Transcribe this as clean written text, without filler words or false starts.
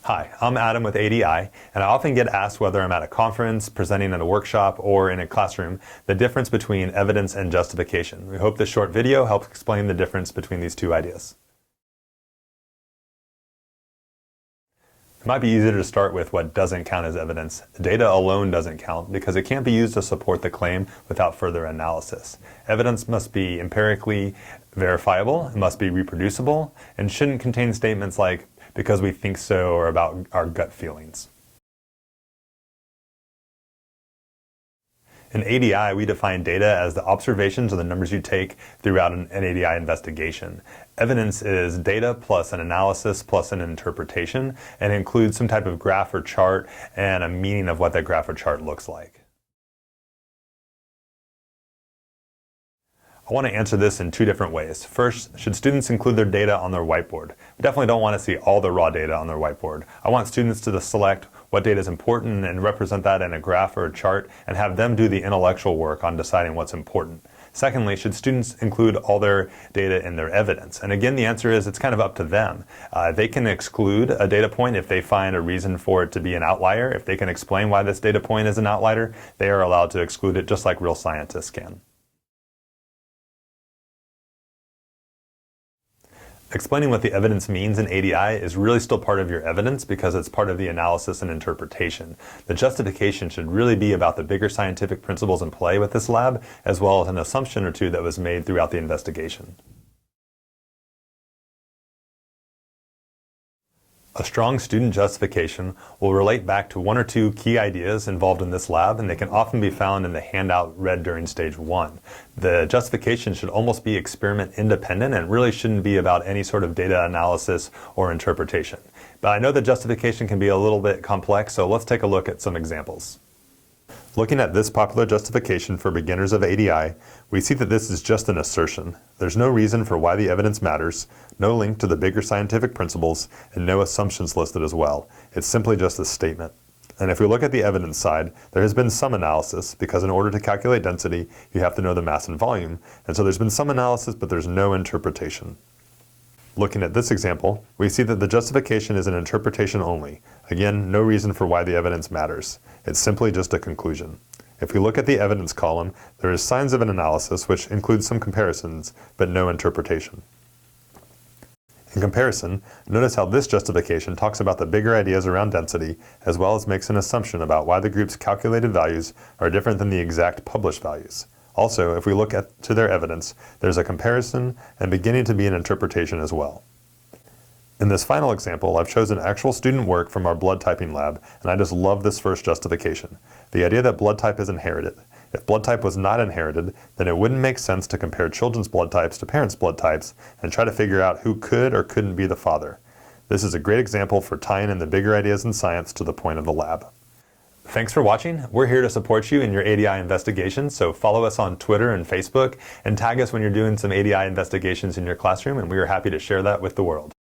Hi, I'm Adam with ADI, and I often get asked whether I'm at a conference, presenting at a workshop, or in a classroom, the difference between evidence and justification. We hope this short video helps explain the difference between these two ideas. It might be easier to start with what doesn't count as evidence. Data alone doesn't count because it can't be used to support the claim without further analysis. Evidence must be empirically verifiable, it must be reproducible, and shouldn't contain statements like, because we think so, or about our gut feelings. In ADI, we define data as the observations or the numbers you take throughout an ADI investigation. Evidence is data plus an analysis plus an interpretation, and includes some type of graph or chart and a meaning of what that graph or chart looks like. I want to answer this in two different ways. First, should students include their data on their whiteboard? We definitely don't want to see all the raw data on their whiteboard. I want students to select what data is important and represent that in a graph or a chart and have them do the intellectual work on deciding what's important. Secondly, should students include all their data in their evidence? And again, the answer is it's kind of up to them. They can exclude a data point if they find a reason for it to be an outlier. If they can explain why this data point is an outlier, they are allowed to exclude it just like real scientists can. Explaining what the evidence means in ADI is really still part of your evidence because it's part of the analysis and interpretation. The justification should really be about the bigger scientific principles in play with this lab, as well as an assumption or two that was made throughout the investigation. A strong student justification will relate back to one or two key ideas involved in this lab, and they can often be found in the handout read during stage 1. The justification should almost be experiment independent and really shouldn't be about any sort of data analysis or interpretation. But I know that justification can be a little bit complex, so let's take a look at some examples. Looking at this popular justification for beginners of ADI, we see that this is just an assertion. There's no reason for why the evidence matters, no link to the bigger scientific principles, and no assumptions listed as well. It's simply just a statement. And if we look at the evidence side, there has been some analysis, because in order to calculate density, you have to know the mass and volume, and so there's been some analysis, but there's no interpretation. Looking at this example, we see that the justification is an interpretation only. Again, no reason for why the evidence matters. It's simply just a conclusion. If we look at the evidence column, there is signs of an analysis which includes some comparisons, but no interpretation. In comparison, notice how this justification talks about the bigger ideas around density, as well as makes an assumption about why the group's calculated values are different than the exact published values. Also, if we look to their evidence, there's a comparison and beginning to be an interpretation as well. In this final example, I've chosen actual student work from our blood typing lab, and I just love this first justification. The idea that blood type is inherited. If blood type was not inherited, then it wouldn't make sense to compare children's blood types to parents' blood types and try to figure out who could or couldn't be the father. This is a great example for tying in the bigger ideas in science to the point of the lab. Thanks for watching. We're here to support you in your ADI investigations, so follow us on Twitter and Facebook and tag us when you're doing some ADI investigations in your classroom, and we are happy to share that with the world.